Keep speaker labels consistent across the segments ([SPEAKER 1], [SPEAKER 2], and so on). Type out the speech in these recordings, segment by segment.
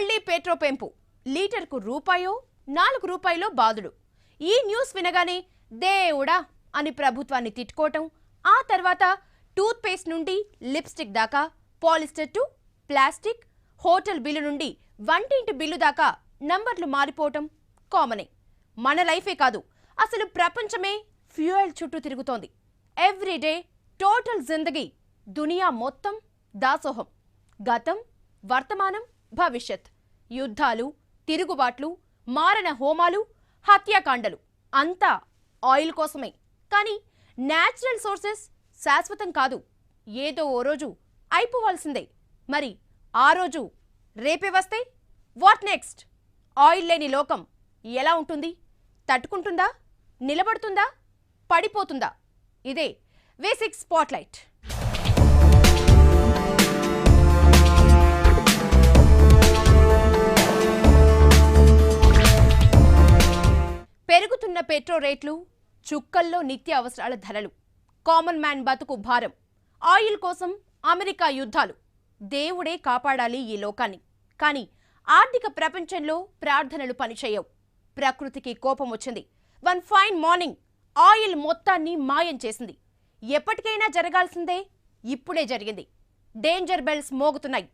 [SPEAKER 1] మళ్లీ పెట్రో పెంపు లీటర్కు రూపాయో 4 రూపాయలో బాదుడు. ఈ న్యూస్ వినగానే దేవుడా అని ప్రభుత్వాన్ని తిట్టుకోవటం, ఆ తర్వాత టూత్ పేస్ట్ నుండి లిప్స్టిక్ దాకా, polyester to plastic, hotel bill నుండి వంటింటి బిల్లు దాకా నంబర్లు మారిపోవటం కామనే. మన లైఫే కాదు, అసలు ప్రపంచమే ఫ్యూయల్ చుట్టూ తిరుగుతోంది. ఎవ్రీడే టోటల్ జిందగీ, దునియా మొత్తం దాసోహం. గతం, వర్తమానం, భవిష్యత్, యుద్ధాలు, తిరుగుబాట్లు, మారణ హోమాలు, హత్యాకాండలు అంతా ఆయిల్ కోసమే. కానీ న్యాచురల్ సోర్సెస్ శాశ్వతం కాదు, ఏదో ఓ రోజు అయిపోవాల్సిందే. మరి ఆ రోజు రేపే వస్తే వాట్ నెక్స్ట్? ఆయిల్ లేని లోకం ఎలా ఉంటుంది? తట్టుకుంటుందా? నిలబడుతుందా? పడిపోతుందా? ఇదే V6 స్పాట్లైట్. పెరుగుతున్న పెట్రోల్ రేట్లు, చుక్కల్లో నిత్య అవసరాల ధరలు, కామన్ మ్యాన్ బతుకు భారం, ఆయిల్ కోసం అమెరికా యుద్ధాలు. దేవుడే కాపాడాలి ఈ లోకాన్ని. కానీ ఆర్థిక ప్రపంచంలో ప్రార్థనలు పనిచేయవు. ప్రకృతికి కోపం వచ్చింది. వన్ ఫైన్ మార్నింగ్ ఆయిల్ మొత్తాన్ని మాయం చేసింది. ఎప్పటికైనా జరగాల్సిందే, ఇప్పుడే జరిగింది. డేంజర్ బెల్స్ మోగుతున్నాయి.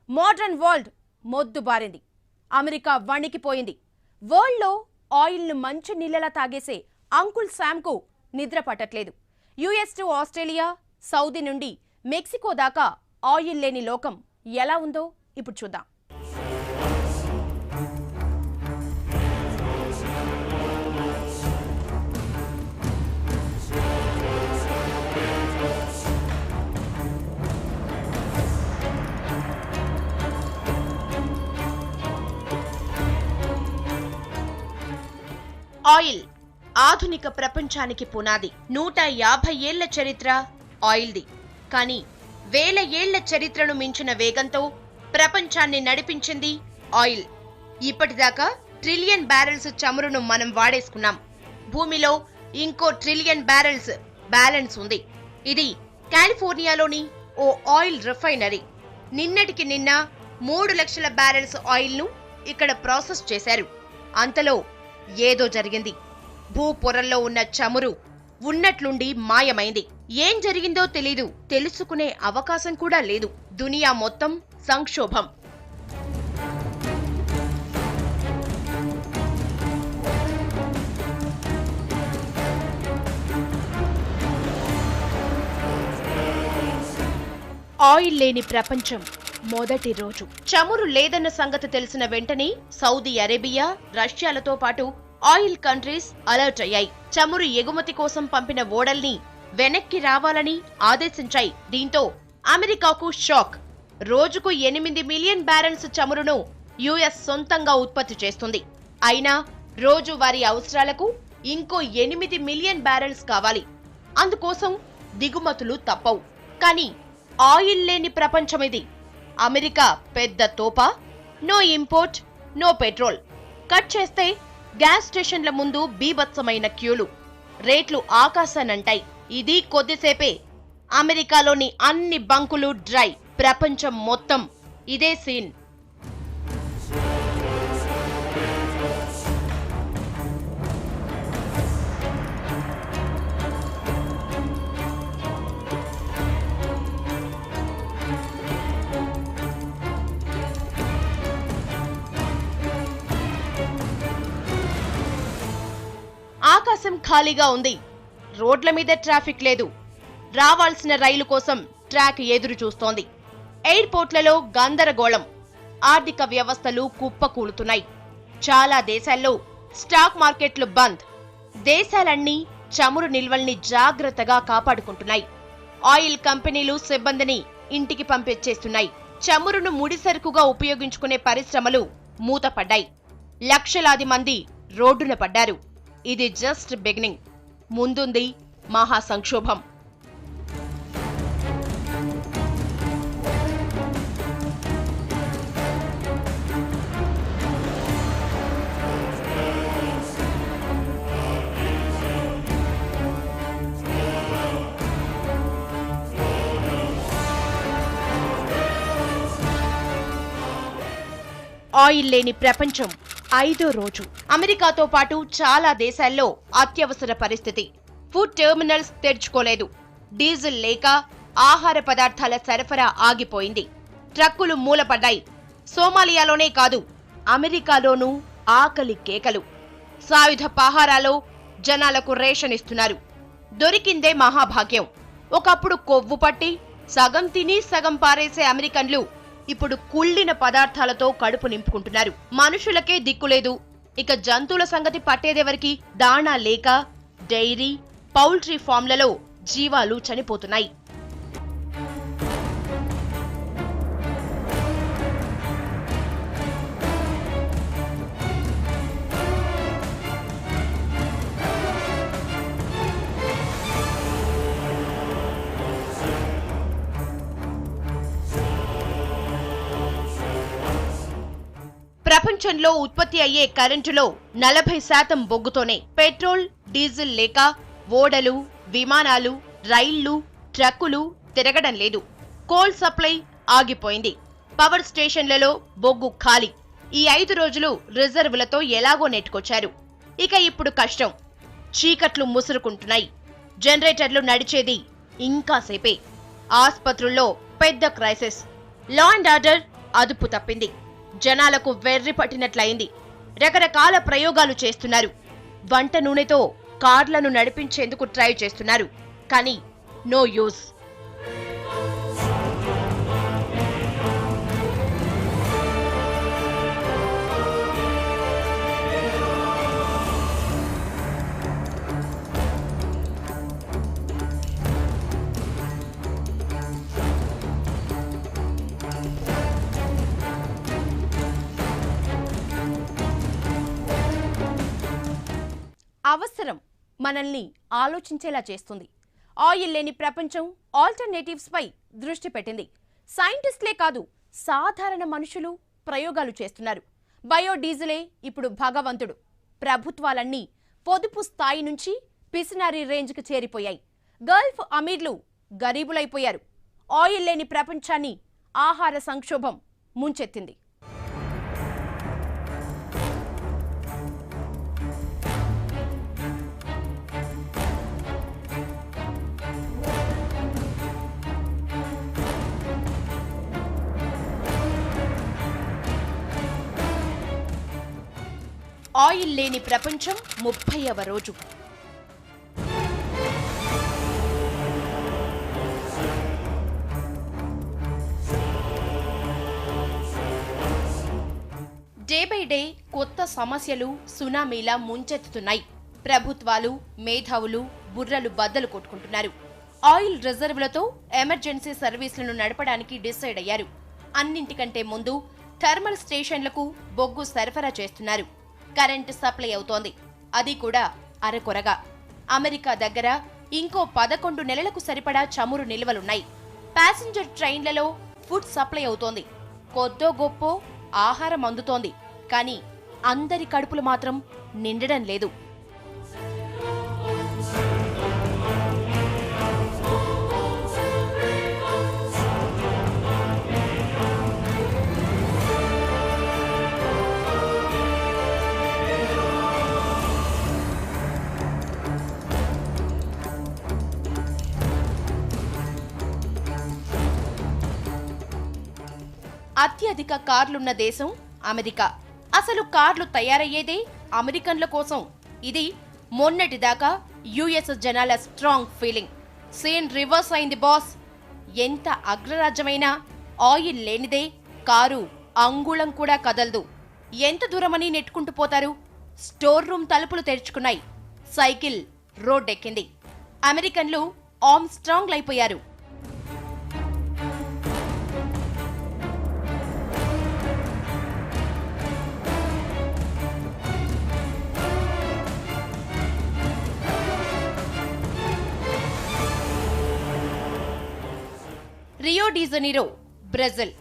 [SPEAKER 1] మోడర్న్ వరల్డ్ మొద్దు బారింది. అమెరికా వణికిపోయింది. వరల్డ్లో ఆయిల్ను మంచి నీళ్ళలా తాగేసే అంకుల్ శామ్కు నిద్ర పట్టట్లేదు. యుఎస్ టు ఆస్ట్రేలియా, సౌదీ నుండి మెక్సికో దాకా ఆయిల్ లేని లోకం ఎలా ఉందో ఇప్పుడు చూద్దాం. ఆయిల్ ఆధునిక ప్రపంచానికి పునాది. 150 ఏళ్ల చరిత్ర ఆయిల్ది. కానీ 1000 ఏళ్ల చరిత్రను మించిన వేగంతో ప్రపంచాన్ని నడిపించింది ఆయిల్. ఇప్పటిదాకా ట్రిలియన్ బ్యారెల్స్ చమురును మనం వాడేసుకున్నాం. భూమిలో ఇంకో ట్రిలియన్ బ్యారెల్స్ బ్యాలెన్స్ ఉంది. ఇది కాలిఫోర్నియాలోని ఓ ఆయిల్ రిఫైనరీ. నిన్నటికి నిన్న 3 లక్షల బ్యారెల్స్ ఆయిల్ను ఇక్కడ ప్రాసెస్ చేశారు. అంతలో ఏదో జరిగింది. భూ పొరల్లో ఉన్న చమురు ఉన్నట్లుండి మాయమైంది. ఏం జరిగిందో తెలీదు, తెలుసుకునే అవకాశం కూడా లేదు. దునియా మొత్తం సంక్షోభం. ఆయిల్ లేని ప్రపంచం మొదటి రోజు. చమురు లేదన్న సంగతి తెలిసిన వెంటనే సౌదీ అరేబియా, రష్యాలతో పాటు ఆయిల్ కంట్రీస్ అలర్ట్ అయ్యాయి. చమురు ఎగుమతి కోసం పంపిన ఓడల్ని వెనక్కి రావాలని ఆదేశించాయి. దీంతో అమెరికాకు షాక్. రోజుకు 8 మిలియన్ బ్యారెల్స్ చమురును యుఎస్ సొంతంగా ఉత్పత్తి చేస్తుంది. అయినా రోజు వారి అవసరాలకు ఇంకో 8 మిలియన్ బ్యారెల్స్ కావాలి. అందుకోసం దిగుమతులు తప్పవు. కానీ ఆయిల్ లేని ప్రపంచం ఇది. అమెరికా పెద్ద తోపా. No import, no petrol. Cut చేస్తే గ్యాస్ స్టేషన్ల ముందు బీభత్సమైన క్యూలు, రేట్లు ఆకాశానంటాయి. ఇది కొద్దిసేపే. అమెరికాలోని అన్ని బంకులు డ్రై. ప్రపంచం మొత్తం ఇదే సీన్. ఆకాశం ఖాళీగా ఉంది. రోడ్ల మీద ట్రాఫిక్ లేదు. రావాల్సిన రైలు కోసం ట్రాక్ ఎదురు చూస్తోంది. ఎయిర్పోర్ట్లలో గందరగోళం. ఆర్థిక వ్యవస్థలు కుప్పకూలుతున్నాయి. చాలా దేశాల్లో స్టాక్ మార్కెట్లు బంద్. దేశాలన్నీ చమురు నిల్వల్ని జాగ్రత్తగా కాపాడుకుంటున్నాయి. ఆయిల్ కంపెనీలు సిబ్బందిని ఇంటికి పంపించేస్తున్నాయి. చమురును ముడిసరుకుగా ఉపయోగించుకునే పరిశ్రమలు మూతపడ్డాయి. లక్షలాది మంది రోడ్డున పడ్డారు. ఇది జస్ట్ బిగినింగ్. ముందుంది మహా సంక్షోభం. ఆయిల్ లేని ప్రపంచం 5వ రోజు. అమెరికాతో పాటు చాలా దేశాల్లో అత్యవసర పరిస్థితి. Food terminals తెరుచుకోలేదు. డీజిల్ లేక ఆహార పదార్థాల సరఫరా ఆగిపోయింది. ట్రక్కులు మూలపడ్డాయి. సోమాలియాలోనే కాదు, అమెరికాలోనూ ఆకలి కేకలు. సాయుధ పహారాలో జనాలకు రేషన్ ఇస్తున్నారు. దొరికిందే మహాభాగ్యం. ఒకప్పుడు కొవ్వు పట్టి సగం తిని సగం పారేసే అమెరికన్లు ఇప్పుడు కుళ్ళిన పదార్థాలతో కడుపు నింపుకుంటున్నారు. మనుషులకే దిక్కులేదు. ఇక జంతువుల సంగతి పట్టేదెవరికి? దాణా లేక డైరీ, పౌల్ట్రీ ఫామ్లలో జీవాలు చనిపోతున్నాయి. ప్రపంచంలో ఉత్పత్తి అయ్యే కరెంటులో 40% బొగ్గుతోనే. పెట్రోల్, డీజిల్ లేక ఓడలు, విమానాలు, రైళ్లు, ట్రక్కులు తిరగడం లేదు. కోల్ సప్లై ఆగిపోయింది. పవర్ స్టేషన్లలో బొగ్గు ఖాళీ. ఈ 5 రోజులు రిజర్వులతో ఎలాగో నెట్టుకొచ్చారు. ఇక ఇప్పుడు కష్టం. చీకట్లు ముసురుకుంటున్నాయి. జనరేటర్లు నడిచేది ఇంకా సేపే. ఆస్పత్రుల్లో పెద్ద క్రైసిస్. లా అండ్ ఆర్డర్ అదుపు తప్పింది. జనాలకు వెర్రి పట్టినట్లయింది. రకరకాల ప్రయోగాలు చేస్తున్నారు. వంట నూనెతో కార్లను నడిపించేందుకు ట్రై చేస్తున్నారు. కానీ నో యూజ్. అవసరం మనల్ని ఆలోచించేలా చేస్తుంది. ఆయిల్ లేని ప్రపంచం ఆల్టర్నేటివ్స్ పై దృష్టి పెట్టింది. సైంటిస్టులే కాదు, సాధారణ మనుషులు ప్రయోగాలు చేస్తున్నారు. బయోడీజిలే ఇప్పుడు భగవంతుడు. ప్రభుత్వాలన్నీ పొదుపు స్థాయి నుంచి పిసినారీ రేంజ్కి చేరిపోయాయి. గల్ఫ్ అమీర్లు గరీబులైపోయారు. ఆయిల్ లేని ప్రపంచాన్ని ఆహార సంక్షోభం ముంచెత్తింది. ఆయిల్ లేని ప్రపంచం 30వ రోజు. డే బై డే కొత్త సమస్యలు సునామీలా ముంచెత్తుతున్నాయి. ప్రభుత్వాలు, మేధావులు బుర్రలు బద్దలు కొట్టుకుంటున్నారు. ఆయిల్ రిజర్వులతో ఎమర్జెన్సీ సర్వీసులను నడపడానికి డిసైడ్ అయ్యారు. అన్నింటికంటే ముందు థర్మల్ స్టేషన్లకు బొగ్గు సరఫరా చేస్తున్నారు. కరెంటు సప్లై అవుతోంది. అది కూడా అరకొరగా. అమెరికా దగ్గర ఇంకో 11 నెలలకు సరిపడా చమురు నిల్వలున్నాయి. ప్యాసింజర్ ట్రైన్లలో ఫుడ్ సప్లై అవుతోంది. కొద్దో గొప్పో ఆహారం అందుతోంది. కానీ అందరి కడుపులు మాత్రం నిండడం లేదు. అత్యధిక కార్లున్న దేశం అమెరికా. అసలు కార్లు తయారయ్యేదే అమెరికన్ల కోసం. ఇది మొన్నటిదాకా యుఎస్ జనాల స్ట్రాంగ్ ఫీలింగ్. సీన్ రివర్స్ అయింది బాస్. ఎంత అగ్రరాజ్యమైనా ఆయిల్ లేనిదే కారు అంగుళం కూడా కదలదు. ఎంత దూరమని నెట్టుకుంటూ పోతారు? స్టోర్ రూమ్ తలుపులు తెరుచుకున్నాయి. సైకిల్ రోడ్డెక్కింది. అమెరికన్లు ఆర్మ్స్ట్రాంగ్లైపోయారు. Rio de Janeiro, Brazil.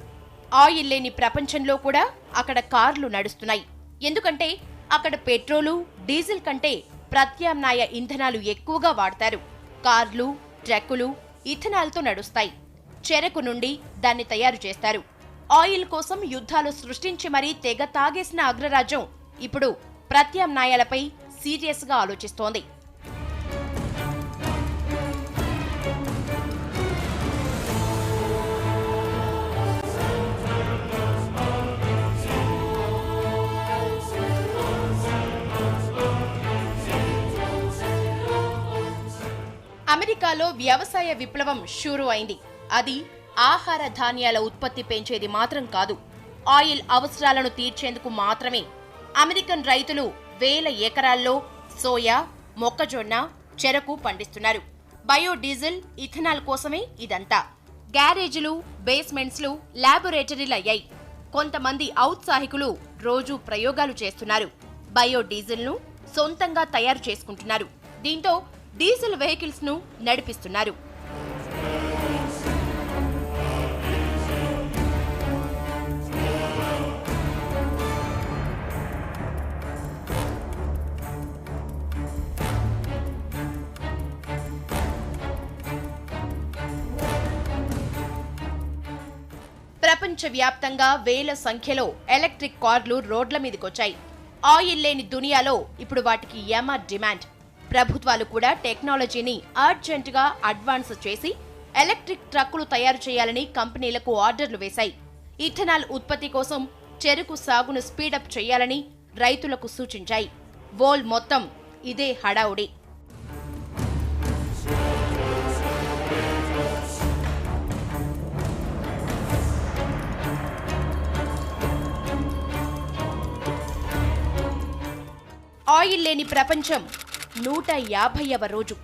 [SPEAKER 1] Oil లేని ప్రపంచంలో కూడా అక్కడ కార్లు నడుస్తున్నాయి. ఎందుకంటే అక్కడ పెట్రోలు, డీజిల్ కంటే ప్రత్యామ్నాయ ఇంధనాలు ఎక్కువగా వాడతారు. కార్లు, ట్రక్కులు ఇథనాల్తో నడుస్తాయి. చెరకు నుండి దాన్ని తయారు చేస్తారు. ఆయిల్ కోసం యుద్ధాలు సృష్టించి మరీ తెగ తాగేసిన అగ్రరాజ్యం ఇప్పుడు ప్రత్యామ్నాయాలపై సీరియస్ గా ఆలోచిస్తోంది. అమెరికాలో వ్యవసాయ విప్లవం షురూ అయింది. అది ఆహార ధాన్యాల ఉత్పత్తి పెంచేది మాత్రం కాదు, ఆయిల్ అవసరాలను తీర్చేందుకు మాత్రమే. అమెరికన్ రైతులు వేల ఎకరాల్లో సోయా, మొక్కజొన్న, చెరకు పండిస్తున్నారు. బయోడీజిల్, ఇథనాల్ కోసమే ఇదంతా. గ్యారేజీలు, బేస్మెంట్స్లు ల్యాబొరేటరీలయ్యాయి. కొంతమంది ఔత్సాహికులు రోజూ ప్రయోగాలు చేస్తున్నారు. బయోడీజిల్ను సొంతంగా తయారు చేసుకుంటున్నారు. దీంతో డీజిల్ వెహికల్స్ ను నడిపిస్తున్నారు. ప్రపంచవ్యాప్తంగా వేల సంఖ్యలో ఎలక్ట్రిక్ కార్లు రోడ్ల మీదకొచ్చాయి. ఆయిల్ లేని దునియాలో ఇప్పుడు వాటికి యమ డిమాండ్. ప్రభుత్వాలు కూడా టెక్నాలజీని అర్జెంటుగా అడ్వాన్స్ చేసి ఎలక్ట్రిక్ ట్రక్కులు తయారు చేయాలని కంపెనీలకు ఆర్డర్లు వేశాయి. ఇథనాల్ ఉత్పత్తి కోసం చెరకు సాగును స్పీడప్ చేయాలని రైతులకు సూచించాయి. వరల్డ్ మొత్తం ఇదే హడావుడి. ఆయిల్ లేని ప్రపంచం 150వ రోజు.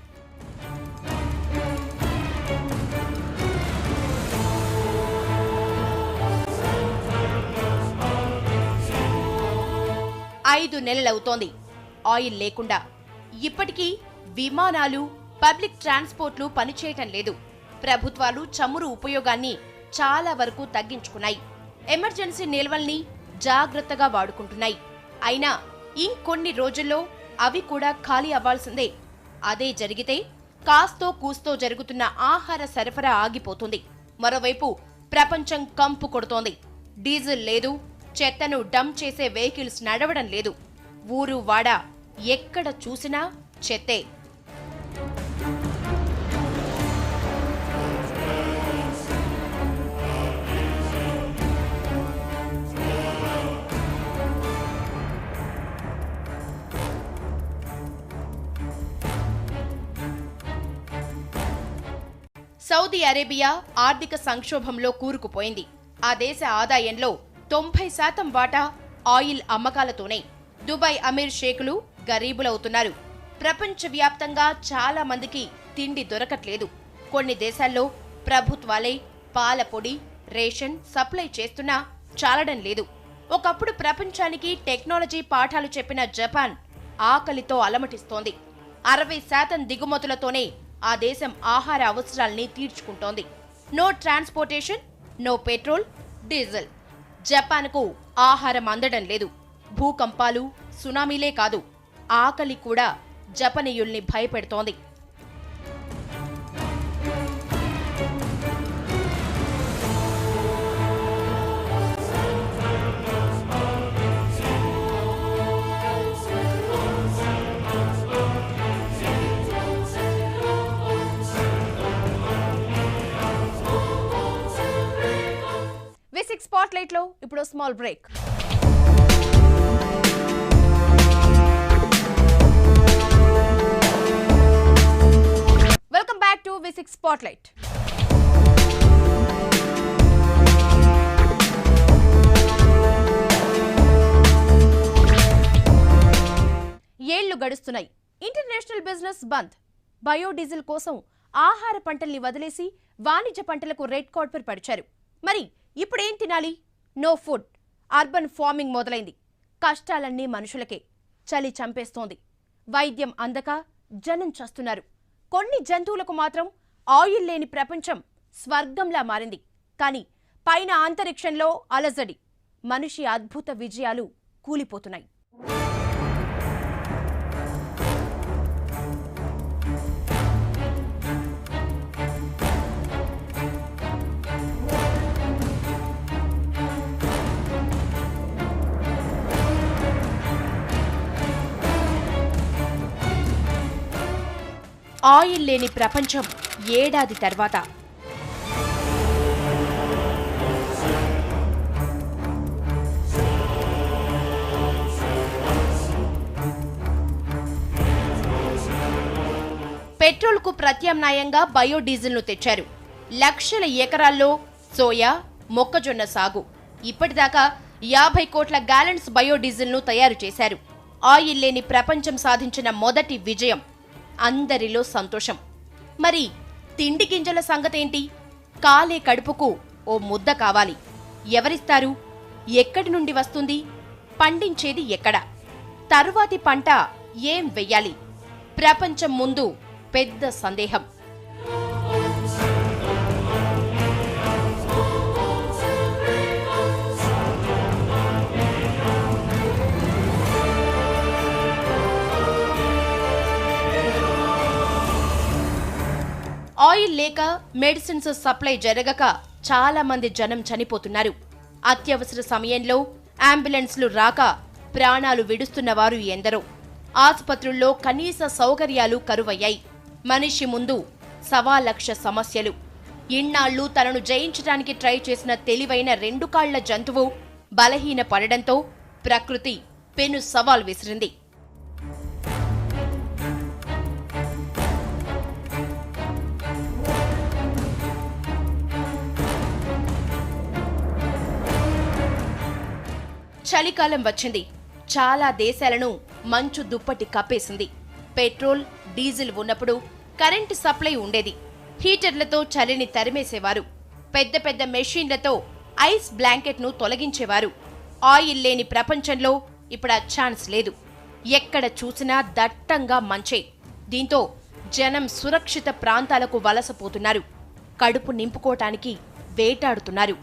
[SPEAKER 1] ఐదు నెలలవుతోంది ఆయిల్ లేకుండా. ఇప్పటికీ విమానాలు, పబ్లిక్ ట్రాన్స్పోర్ట్లు పనిచేయటం లేదు. ప్రభుత్వాలు చమురు ఉపయోగాన్ని చాలా వరకు తగ్గించుకున్నాయి. ఎమర్జెన్సీ నిల్వల్ని జాగ్రత్తగా వాడుకుంటున్నాయి. అయినా ఇంకొన్ని రోజుల్లో అవి కూడా ఖాళీ అవ్వాల్సిందే. అదే జరిగితే కాస్తో కూస్తో జరుగుతున్న ఆహార సరఫరా ఆగిపోతుంది. మరోవైపు ప్రపంచం కంపు కొడుతోంది. డీజిల్ లేదు, చెత్తను డంప్ చేసే వెహికల్స్ నడవడం లేదు. ఊరు వాడ ఎక్కడ చూసినా చెత్తే. సౌదీ అరేబియా ఆర్థిక సంక్షోభంలో కూరుకుపోయింది. ఆ దేశ ఆదాయంలో 90% వాటా ఆయిల్ అమ్మకాలతోనే. దుబాయ్ అమీర్ షేకులు గరీబులవుతున్నారు. ప్రపంచవ్యాప్తంగా చాలా మందికి తిండి దొరకట్లేదు. కొన్ని దేశాల్లో ప్రభుత్వాలే పాల పొడి, రేషన్ సప్లై చేస్తున్నా చాలడం లేదు. ఒకప్పుడు ప్రపంచానికి టెక్నాలజీ పాఠాలు చెప్పిన జపాన్ ఆకలితో అలమటిస్తోంది. 60% దిగుమతులతోనే ఆ దేశం ఆహార అవసరాల్ని తీర్చుకుంటోంది. No transportation, no petrol, diesel. జపాన్కు ఆహారం అందడం లేదు. భూకంపాలు, సునామీలే కాదు, ఆకలి కూడా జపనీయుల్ని భయపెడుతోంది. V6 స్పాట్లైట్ లో ఇప్పుడు small break. Welcome back to V6 spotlight. ఏళ్లు గడుస్తున్నాయి. ఇంటర్నేషనల్ బిజినెస్ బంద్. బయోడీజిల్ కోసం ఆహార పంటల్ని వదిలేసి వాణిజ్య పంటలకు రెడ్ కార్పెట్ పరిచారు. మరి ఇప్పుడేం తినాలి? No food. అర్బన్ ఫార్మింగ్ మొదలైంది. కష్టాలన్నీ మనుషులకే. చలి చంపేస్తోంది. వైద్యం అందక జనం చస్తున్నారు. కొన్ని జంతువులకు మాత్రం ఆయిల్ లేని ప్రపంచం స్వర్గంలా మారింది. కానీ పైన అంతరిక్షంలో అలజడి. మనిషి అద్భుత విజయాలు కూలిపోతున్నాయి. ఆయిల్ లేని ప్రపంచం ఏడాది తర్వాత. పెట్రోల్కు ప్రత్యామ్నాయంగా బయోడీజిల్ను తెచ్చారు. లక్షల ఎకరాల్లో సోయా, మొక్కజొన్న సాగు. ఇప్పటిదాకా 50 కోట్ల గ్యాలన్స్ బయోడీజిల్ను తయారు చేశారు. ఆయిల్ లేని ప్రపంచం సాధించిన మొదటి విజయం. అందరిలో సంతోషం. మరి తిండి గింజల సంగతేంటి? కాలే కడుపుకు ఓ ముద్ద కావాలి. ఎవరిస్తారు? ఎక్కడి నుండి వస్తుంది? పండించేది ఎక్కడ? తరువాతి పంట ఏం వెయ్యాలి? ప్రపంచం ముందు పెద్ద సందేహం. ఆయిల్ లేక మెడిసిన్స్ సప్లై జరగక చాలా మంది జనం చనిపోతున్నారు. అత్యవసర సమయంలో అంబులెన్స్లు రాక ప్రాణాలు విడుస్తున్నవారు ఎందరో. ఆసుపత్రుల్లో కనీస సౌకర్యాలు కరువయ్యాయి. మనిషి ముందు 1,00,000 సమస్యలు. ఇన్నాళ్లు తనను జయించడానికి ట్రై చేసిన తెలివైన 2 కాళ్ల జంతువు బలహీన పడడంతో ప్రకృతి పెను సవాల్ విసిరింది. చలికాలం వచ్చింది. చాలా దేశాలను మంచు దుప్పటి కప్పేసింది. పెట్రోల్, డీజిల్ ఉన్నప్పుడు కరెంటు సప్లై ఉండేది. హీటర్లతో చలిని తరిమేసేవారు. పెద్ద పెద్ద మెషీన్లతో ఐస్ బ్లాంకెట్ను తొలగించేవారు. ఆయిల్ లేని ప్రపంచంలో ఇప్పుడు ఆ ఛాన్స్ లేదు. ఎక్కడ చూసినా దట్టంగా మంచే. దీంతో జనం సురక్షిత ప్రాంతాలకు వలసపోతున్నారు. కడుపు నింపుకోటానికి వేటాడుతున్నారు.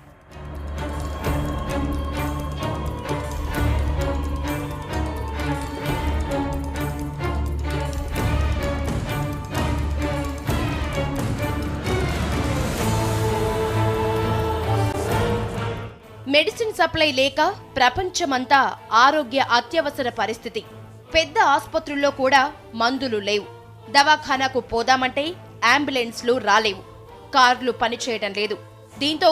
[SPEAKER 1] మెడిసిన్ సప్లై లేక ప్రపంచమంతా ఆరోగ్య అత్యవసర పరిస్థితి. పెద్ద ఆసుపత్రుల్లో కూడా మందులు లేవు. దవాఖానాకు పోదామంటే అంబులెన్స్లు రాలేవు. కార్లు పనిచేయడం లేదు. దీంతో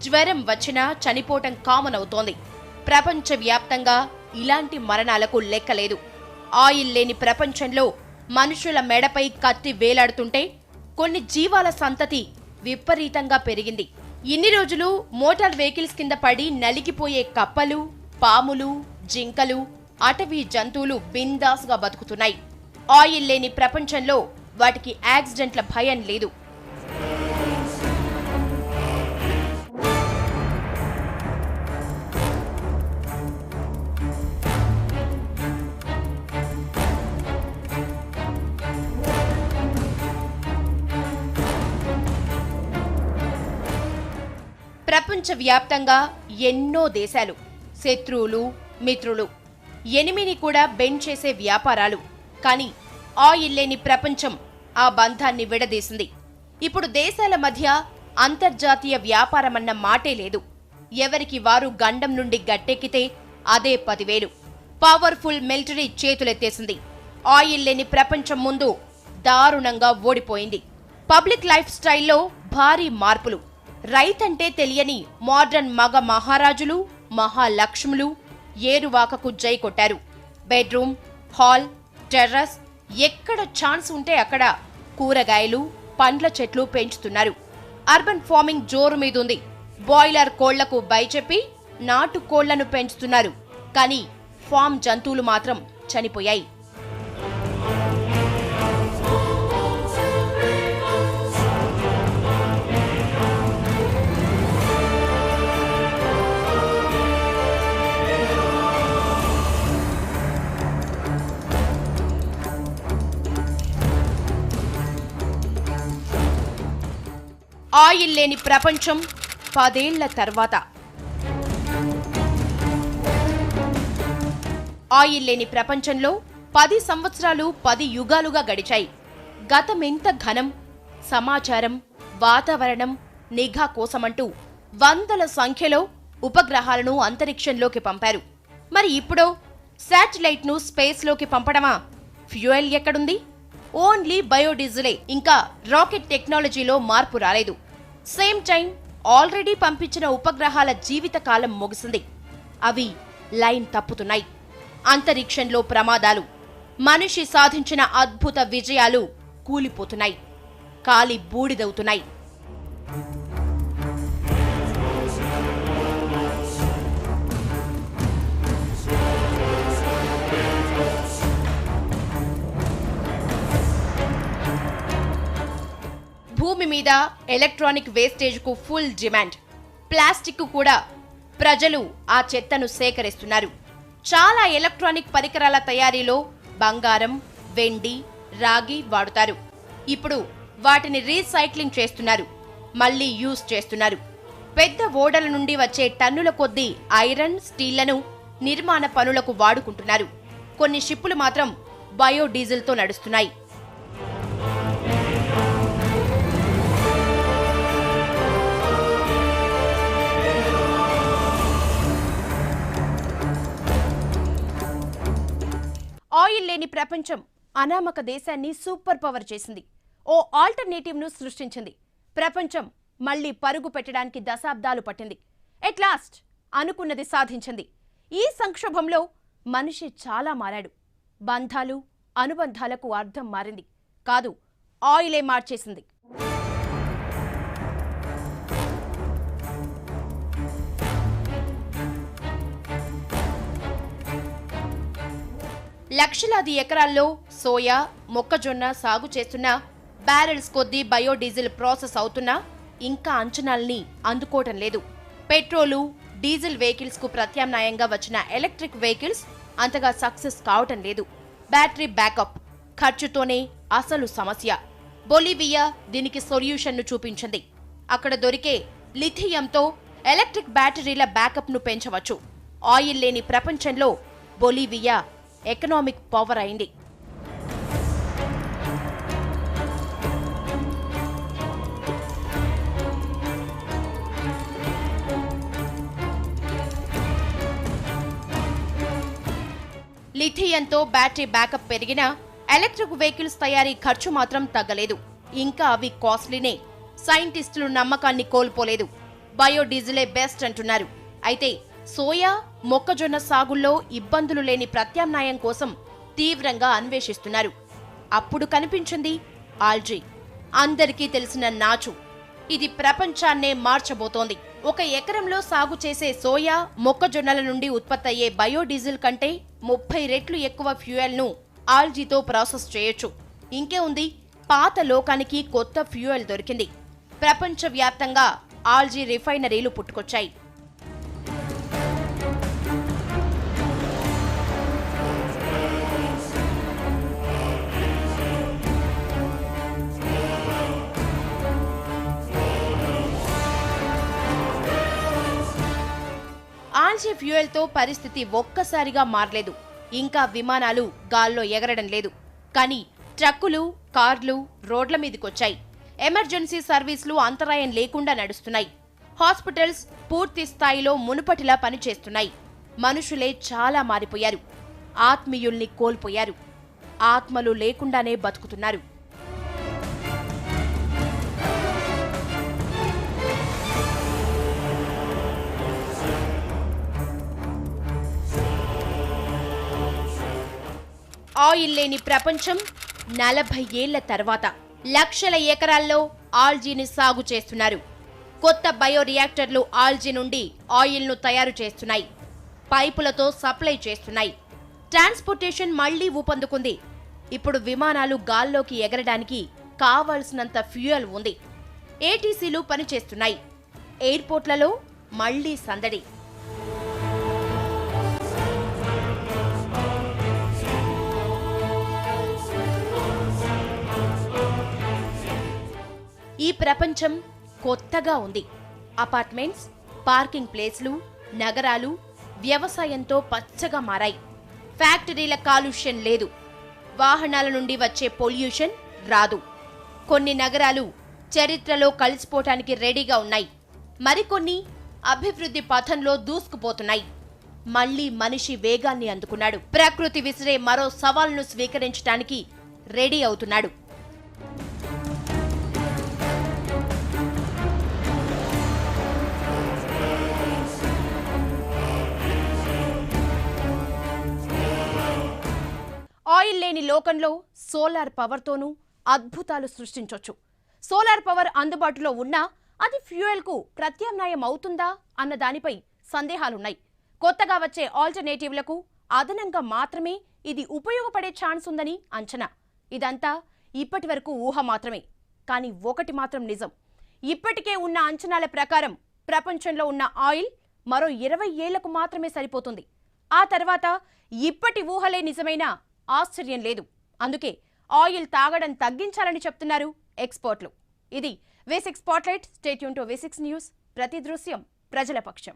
[SPEAKER 1] జ్వరం వచ్చినా చనిపోవటం కామన్ అవుతోంది. ప్రపంచవ్యాప్తంగా ఇలాంటి మరణాలకు లెక్కలేదు. ఆయిల్ లేని ప్రపంచంలో మనుషుల మెడపై కత్తి వేలాడుతుంటే కొన్ని జీవాల సంతతి విపరీతంగా పెరిగింది. ఇన్ని రోజులు మోటార్ వెహికల్స్ కింద పడి నలిగిపోయే కప్పలు, పాములు, జింకలు, అటవీ జంతువులు బిందాస్గా బతుకుతున్నాయి. ఆయిల్ లేని ప్రపంచంలో వాటికి యాక్సిడెంట్ల భయం లేదు. ప్రపంచవ్యాప్తంగా ఎన్నో దేశాలు, శత్రువులు, మిత్రులు, ఎనిమిని కూడా బెండ్ చేసే వ్యాపారాలు. కానీ ఆయిల్ లేని ప్రపంచం ఆ బంధాన్ని విడదీసింది. ఇప్పుడు దేశాల మధ్య అంతర్జాతీయ వ్యాపారమన్న మాటే లేదు. ఎవరికి వారు గండం నుండి గట్టెక్కితే అదే 10,000. Powerful military చేతులెత్తేసింది. ఆయిల్ లేని ప్రపంచం ముందు దారుణంగా ఓడిపోయింది. పబ్లిక్ లైఫ్ స్టైల్లో భారీ మార్పులు. రైతంటే తెలియని మోడ్రన్ మగ మహారాజులు, మహాలక్ష్ములు ఏరువాకకు జై కొట్టారు. బెడ్రూమ్, హాల్, టెర్రస్ ఎక్కడ ఛాన్స్ ఉంటే అక్కడ కూరగాయలు, పండ్ల చెట్లు పెంచుతున్నారు. అర్బన్ ఫార్మింగ్ జోరు మీదుంది. బాయిలర్ కోళ్లకు బై చెప్పి నాటు కోళ్లను పెంచుతున్నారు. కానీ ఫామ్ జంతువులు మాత్రం చనిపోయాయి. ఆయిల్ లేని ప్రపంచం 10 ఏళ్ల తర్వాత. ఆయిల్ లేని ప్రపంచంలో 10 సంవత్సరాలు 10 యుగాలుగా గడిచాయి. గతమెంత ఘనం. సమాచారం, వాతావరణం, నిఘా కోసమంటూ వందల సంఖ్యలో ఉపగ్రహాలను అంతరిక్షంలోకి పంపారు. మరి ఇప్పుడో శాటిలైట్ను స్పేస్లోకి పంపడమా? ఫ్యూయల్ ఎక్కడుంది? ఓన్లీ బయోడీజిలే. ఇంకా రాకెట్ టెక్నాలజీలో మార్పు రాలేదు. సేమ్ టైం ఆల్రెడీ పంపించిన ఉపగ్రహాల జీవిత కాలం ముగిసింది. అవి లైన్ తప్పుతున్నాయి. అంతరిక్షంలో ప్రమాదాలు, మనిషి సాధించిన అద్భుత విజయాలు కూలిపోతున్నాయి, కాలి బూడిదవుతున్నాయి. భూమి మీద ఎలక్ట్రానిక్ వేస్టేజ్కు ఫుల్ డిమాండ్. ప్లాస్టిక్ కూడా ప్రజలు ఆ చెత్తను సేకరిస్తున్నారు. చాలా ఎలక్ట్రానిక్ పరికరాల తయారీలో బంగారం, వెండి, రాగి వాడుతారు. ఇప్పుడు వాటిని రీసైక్లింగ్ చేస్తున్నారు, మళ్లీ యూజ్ చేస్తున్నారు. పెద్ద ఓడల నుండి వచ్చే టన్నుల కొద్దీ ఐరన్, స్టీళ్లను నిర్మాణ పనులకు వాడుకుంటున్నారు. కొన్ని షిప్పులు మాత్రం బయోడీజిల్తో నడుస్తున్నాయి. ఆయిల్ లేని ప్రపంచం అనామక దేశాన్ని సూపర్ పవర్ చేసింది. ఓ ఆల్టర్నేటివ్ను సృష్టించింది. ప్రపంచం మళ్లీ పరుగు పెట్టడానికి దశాబ్దాలు పట్టింది. ఎట్ లాస్ట్ అనుకున్నది సాధించింది. ఈ సంక్షోభంలో మనిషి చాలా మారాడు. బంధాలు, అనుబంధాలకు అర్థం మారింది కాదు, ఆయిలే మార్చేసింది. లక్షలాది ఎకరాల్లో సోయా, మొక్కజొన్న సాగు చేస్తున్న బ్యారెల్స్ కొద్దీ బయోడీజిల్ ప్రాసెస్ అవుతున్నా ఇంకా అంచనాల్ని అందుకోవటం లేదు. పెట్రోలు, డీజిల్ వెహికల్స్ కు ప్రత్యామ్నాయంగా వచ్చిన ఎలక్ట్రిక్ వెహికల్స్ అంతగా సక్సెస్ కావటం లేదు. బ్యాటరీ బ్యాకప్ ఖర్చుతోనే అసలు సమస్య. బొలివియా దీనికి సొల్యూషన్ను చూపించింది. అక్కడ దొరికే లిథియంతో ఎలక్ట్రిక్ బ్యాటరీల బ్యాకప్ను పెంచవచ్చు. ఆయిల్ లేని ప్రపంచంలో బొలివియా ఎకనామిక్ పవర్ అయింది. లిథియంతో బ్యాటరీ బ్యాకప్ పెరిగినా ఎలక్ట్రిక్ వెహికల్స్ తయారీ ఖర్చు మాత్రం తగ్గలేదు. ఇంకా అవి కాస్ట్లీనే. సైంటిస్టులు నమ్మకాన్ని కోల్పోలేదు. బయోడీజిలే బెస్ట్ అంటున్నారు. అయితే సోయా, మొక్కజొన్న సాగుల్లో ఇబ్బందులు లేని ప్రత్యామ్నాయం కోసం తీవ్రంగా అన్వేషిస్తున్నారు. అప్పుడు కనిపించింది ఆల్జీ, అందరికీ తెలిసిన నాచు. ఇది ప్రపంచాన్నే మార్చబోతోంది. 1 ఎకరంలో సాగు చేసే సోయా, మొక్కజొన్నల నుండి ఉత్పత్తయ్యే బయోడీజిల్ కంటే 30 రెట్లు ఎక్కువ ఫ్యూయల్ను ఆల్జీతో ప్రాసెస్ చేయొచ్చు. ఇంకే ఉంది, పాత లోకానికి కొత్త ఫ్యూయల్ దొరికింది. ప్రపంచవ్యాప్తంగా ఆల్జీ రిఫైనరీలు పుట్టుకొచ్చాయి. ఆల్జీ ఫ్యూయల్తో పరిస్థితి ఒక్కసారిగా మారలేదు. ఇంకా విమానాలు గాల్లో ఎగరడం లేదు. కానీ ట్రక్కులు, కార్లు రోడ్ల మీదకొచ్చాయి. ఎమర్జెన్సీ సర్వీసులు అంతరాయం లేకుండా నడుస్తున్నాయి. హాస్పిటల్స్ పూర్తి స్థాయిలో మునుపటిలా పనిచేస్తున్నాయి. మనుషులే చాలా మారిపోయారు. ఆత్మీయుల్ని కోల్పోయారు. ఆత్మలు లేకుండానే బతుకుతున్నారు. ఆయిల్ లేని ప్రపంచం 40 ఏళ్ల తర్వాత లక్షల ఎకరాల్లో ఆల్జీని సాగు చేస్తున్నారు. కొత్త బయో రియాక్టర్లు ఆల్జీ నుండి ఆయిల్ను తయారు చేస్తున్నాయి. పైపులతో సప్లై చేస్తున్నాయి. ట్రాన్స్పోర్టేషన్ మళ్లీ ఊపందుకుంది. ఇప్పుడు విమానాలు గాల్లోకి ఎగరడానికి కావాల్సినంత ఫ్యూయల్ ఉంది. ఏటీసీలు పనిచేస్తున్నాయి. ఎయిర్పోర్ట్లలో మళ్లీ సందడి. ఈ ప్రపంచం కొత్తగా ఉంది. అపార్ట్మెంట్స్, పార్కింగ్ ప్లేస్లు, నగరాలు వ్యవసాయంతో పచ్చగా మారాయి. ఫ్యాక్టరీల కాలుష్యం లేదు. వాహనాల నుండి వచ్చే పొల్యూషన్ రాదు. కొన్ని నగరాలు చరిత్రలో కలిసిపోవటానికి రెడీగా ఉన్నాయి. మరికొన్ని అభివృద్ధి పథంలో దూసుకుపోతున్నాయి. మళ్లీ మనిషి వేగాన్ని అందుకున్నాడు. ప్రకృతి విసిరే మరో సవాల్ను స్వీకరించడానికి రెడీ అవుతున్నాడు. ఆయిల్ లేని లోకంలో సోలార్ పవర్తోనూ అద్భుతాలు సృష్టించొచ్చు. సోలార్ పవర్ అందుబాటులో ఉన్నా అది ఫ్యూయల్కు ప్రత్యామ్నాయం అవుతుందా అన్న దానిపై సందేహాలున్నాయి. కొత్తగా వచ్చే ఆల్టర్నేటివ్లకు అదనంగా మాత్రమే ఇది ఉపయోగపడే ఛాన్స్ ఉందని అంచనా. ఇదంతా ఇప్పటి వరకు ఊహ మాత్రమే. కానీ ఒకటి మాత్రం నిజం, ఇప్పటికే ఉన్న అంచనాల ప్రకారం ప్రపంచంలో ఉన్న ఆయిల్ మరో 20 ఏళ్లకు మాత్రమే సరిపోతుంది. ఆ తర్వాత ఇప్పటి ఊహలే నిజమైనా ఆశ్చర్యం లేదు. అందుకే ఆయిల్ తాగడం తగ్గించాలని చెప్తున్నారు ఎక్స్పర్ట్లు. ఇది V6 spotlight. Stay tune to V6 news. ప్రతి దృశ్యం ప్రజల పక్షం.